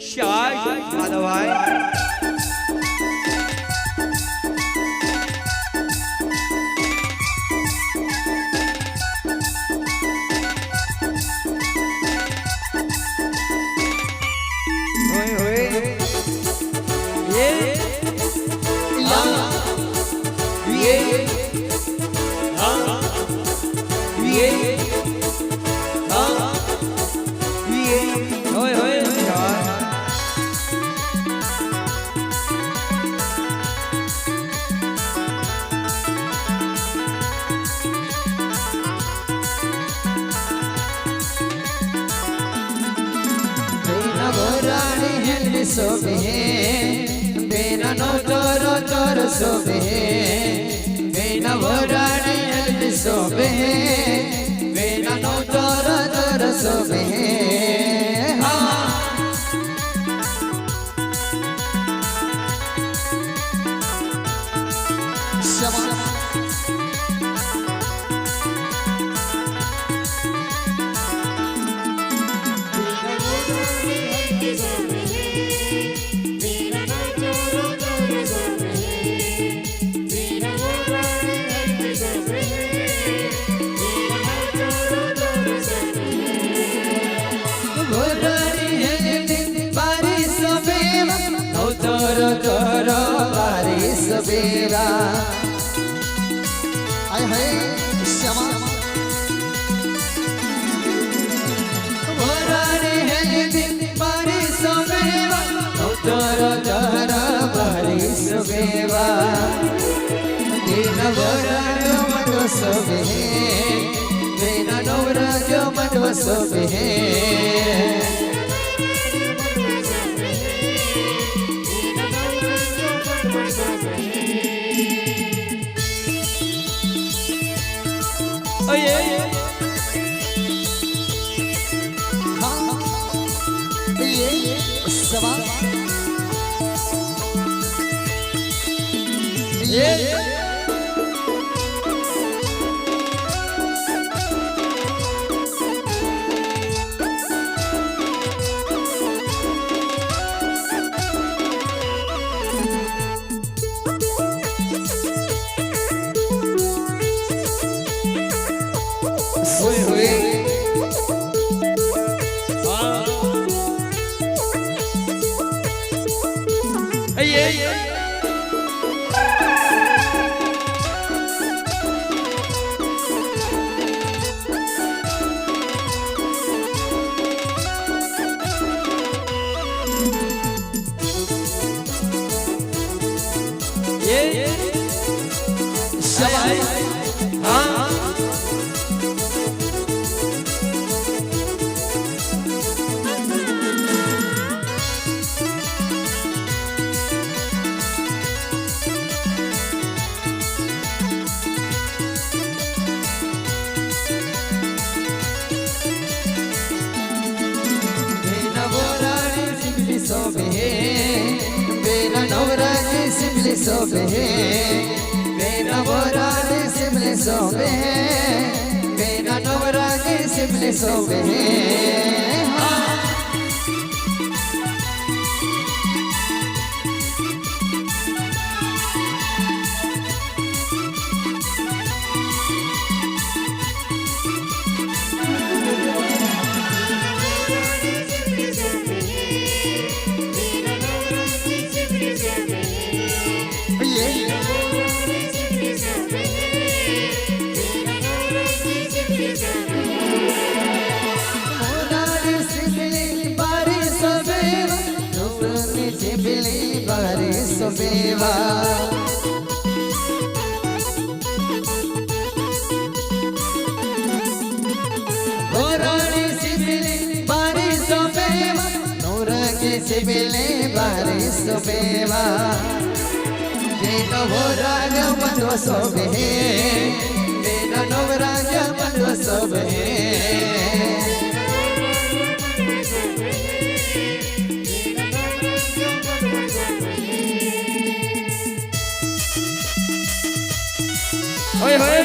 शाह माधव भाई सोबे बेना नो तोरो तोरो सोबे बेना वराणी सोबे बेना नो तोरो तोरो सोबे बेरा आय हाय श्यामा वराणी है दिन बारिश बेवा तोर तोर बारिश बेवा दिन वराण मनो सोबे दिन नवराज मनो सोबे सोबे बेना वराणी सिमले सोबे बेना नवराणी सिमले सोबे बेवा वराणी सिबिले बारिश बेवा नौरंगी सिबिले बारिश बेवा बेना वराज मनो सोबे बेना नवराज मनो सोबे होय होय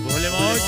भोले मौज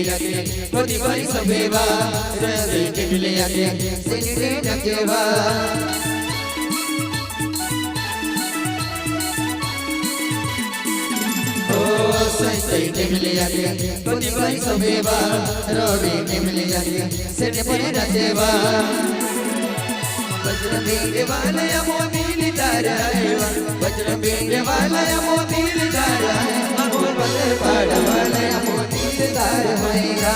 yake kodi bari sabeva rave tivile yake senire nakeva oh sai tivile yake kodi bari sabeva rave tivile yake senire nakeva Bajrangi वाला या मोती लितारा बजरंगी वाला या मोती लितारा अमो बदर पाड़ा वाला या मोती लितारा होएगा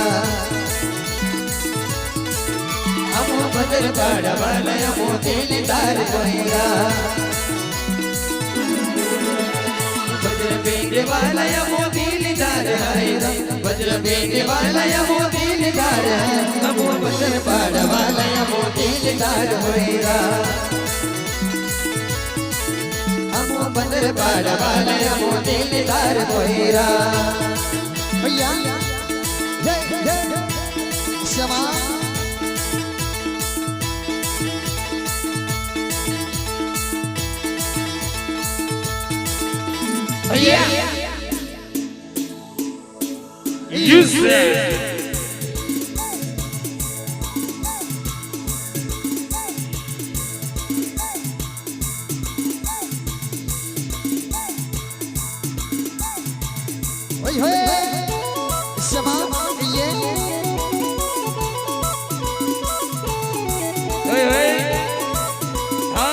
अमो बदर पाड़ा वाला या मोती लितारा होएगा बजरंगी वाला या मोती लितारा बजरंगी वाला या मोती लितारा अमो बदर पाड़ा वाला या मोती लितारा होएगा अमो बदर पाड़ा वाला या मोती लितारा होएगा भैया जय जय क्षमा भैया Yusuf Oi oi Sama ye Oi oi Ha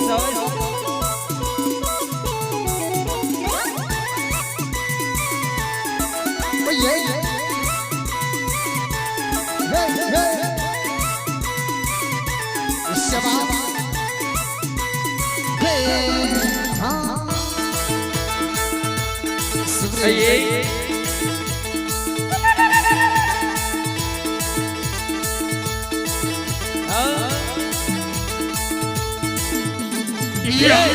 Sao Oi ye Hey hey Sama Hey ha Hey Yeah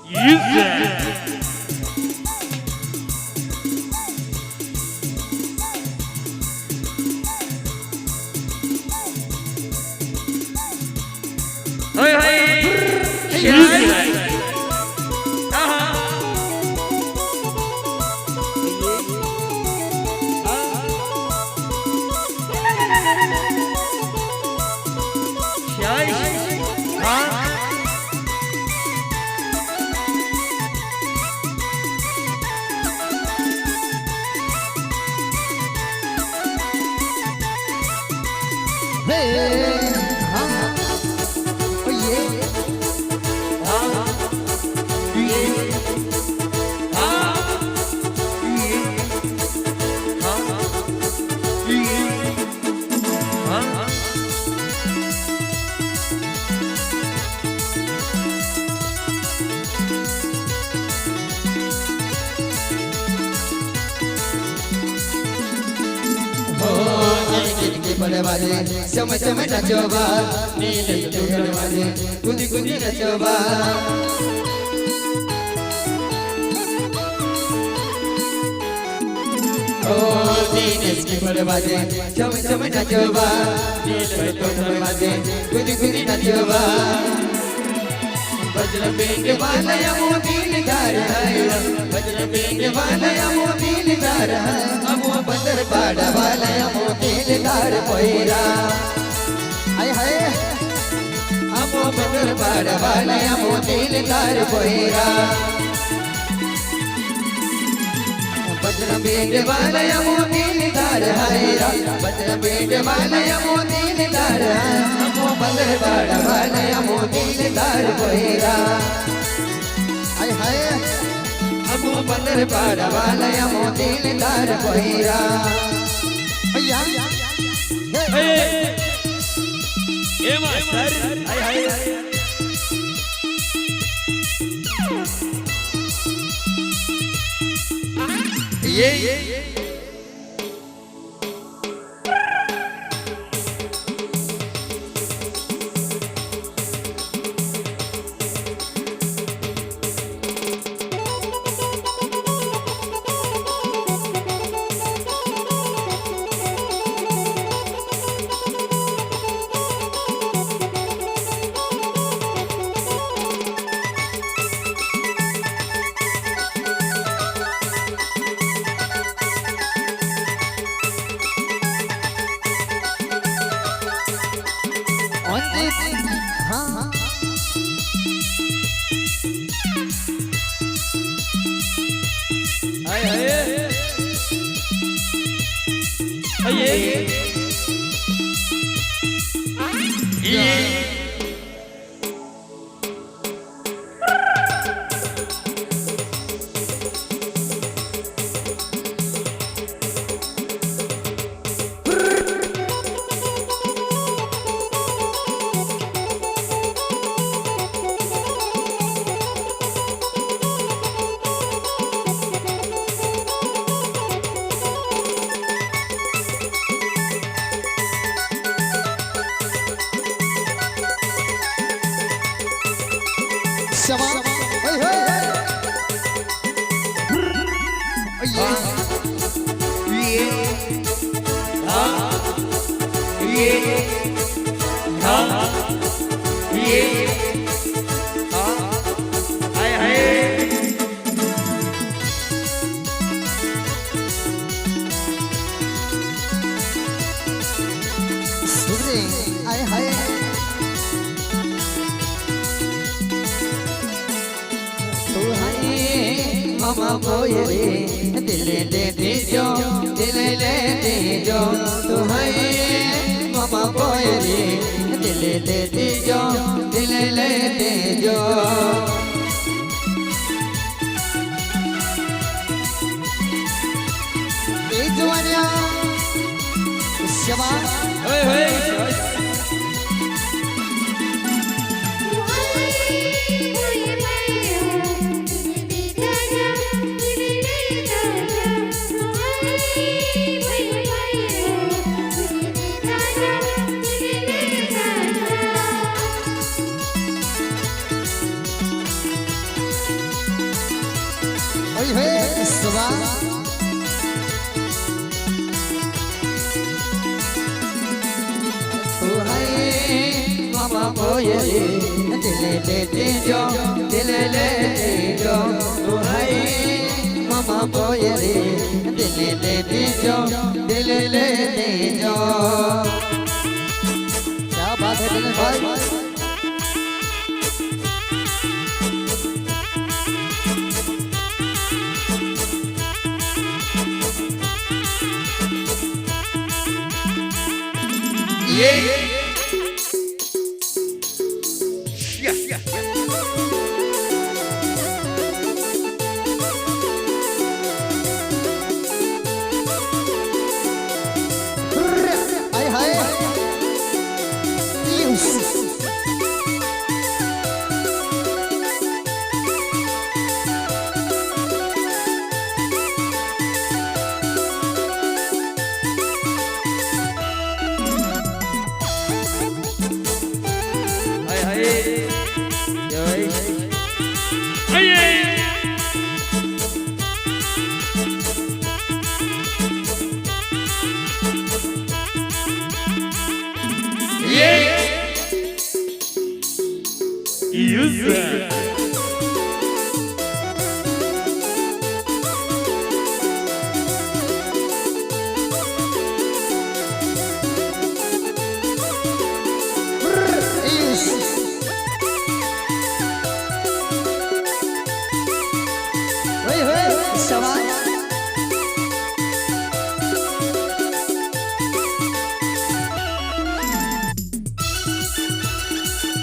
Yusuf Hey hey Yusuf Hey ha Oh yeah बड़वाजे समय समय नचोबा नीले बड़वाजे कुदी कुदी नचोबा ओ दीनेश के बड़वाजे समय समय नचोबा नीले बड़वाजे कुदी कुदी नचोबा बजरंगी वाला या मोती लितारा बजरंगी वाला या मोती लितारा अमो बदर पाड़ा वाला या मोती लितारा कोईरा हाय हाय अमो बदर पाड़ा वाला या मोती लितारा कोईरा बजरंगी वाला या मोती लितारा हायरा बजरंगी वाला या मोती लितारा अमो बदर पाड़ा वाला या मोती लितारा कोईरा हाय हाय अमो बदर पाड़ा वाला या मोती लितारा कोईरा भैया ए मास्टर हाय हाय ये हाँ हाय हाय ये शबा हे हे ये हाँ ये हाँ ये हाँ हाय हाय सुरे आय हाय तू हाय मामा बोए रे दिल दे दे जो दिल ले दे जो तू हाय मामा बोए रे दिल दे दे जो दिल ले दे जो ए जवानिया शबा हाय हाय ओए हे शबा तू हाय मामा बोए रे दिल दे दे जो दिल ले दे जो तू हाय मामा बोए रे दिल दे दे जो दिल ले दे जो क्या बात है दिल भाई ये हाय हाय हाय हाय ये user ओए होए शबा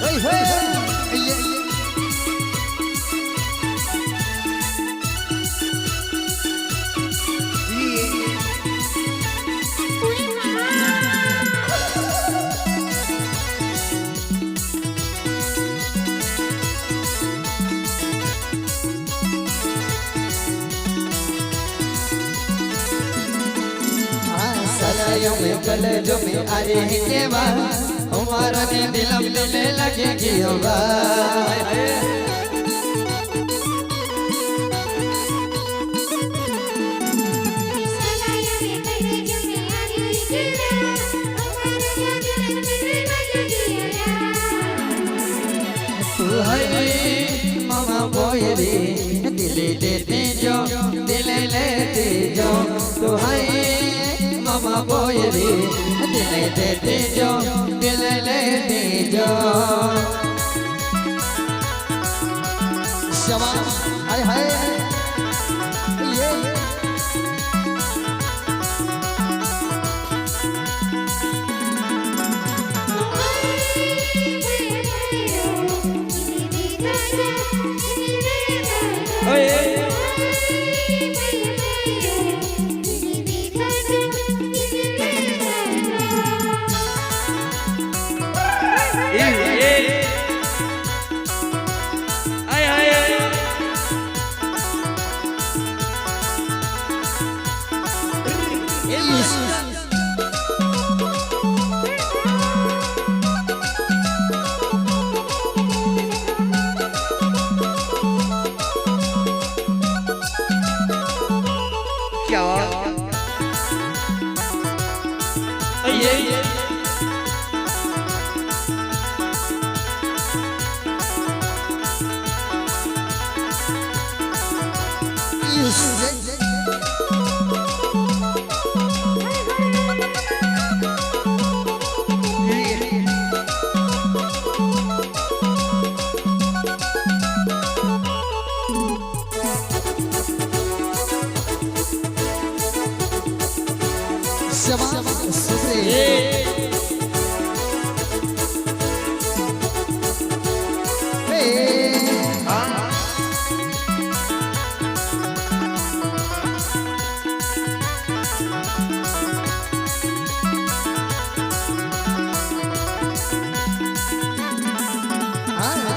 ओए होए सलायों में कलजों में अरे के बाद हमारा दिलम दिले लगे गियोगा तू है मामा बोए रे दिल देते जो दिल लेते जो तू है मामा बोए रे दिल देते जो दिल लेते जो शाबाश हाय हाय ये क्या ये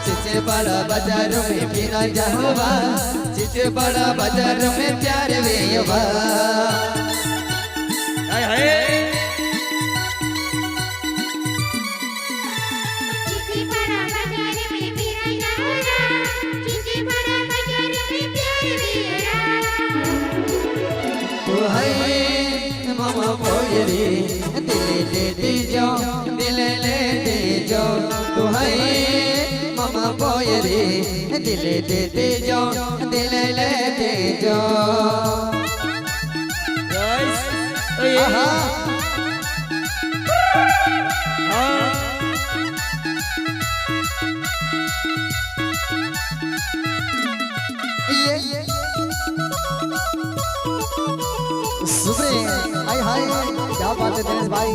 चिचे बड़ा बाजार में बिना जहवा चिचे बड़ा बाजार में प्यार वेयवा हाय हाय चिचे बड़ा बाजार में बिना जहवा चिचे बड़ा बाजार में प्यार वेयवा तू है मामा बोयरी दिल ले दे जो तू है मामा बोयरे दिल दे जो दिल ले दे जो आहा ये सुबह हाय हाय क्या बात है दिनेश भाई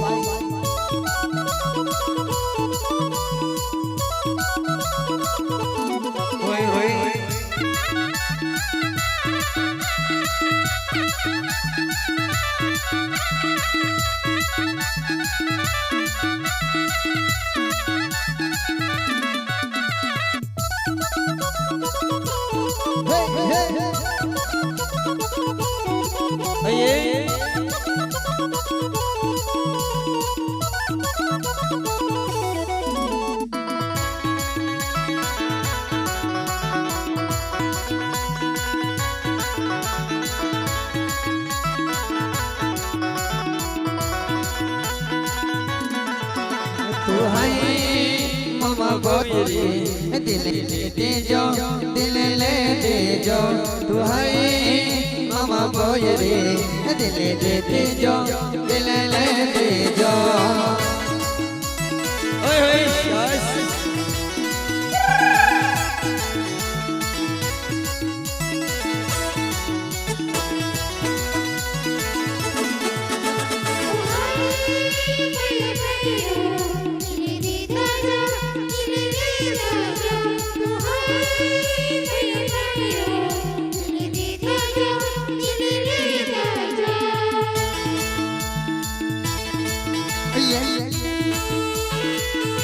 मामा बोयरे दिल ले जो दिल ले दे जो तू है मामा बोयरे दिल ले दे जो दिल ले दे जो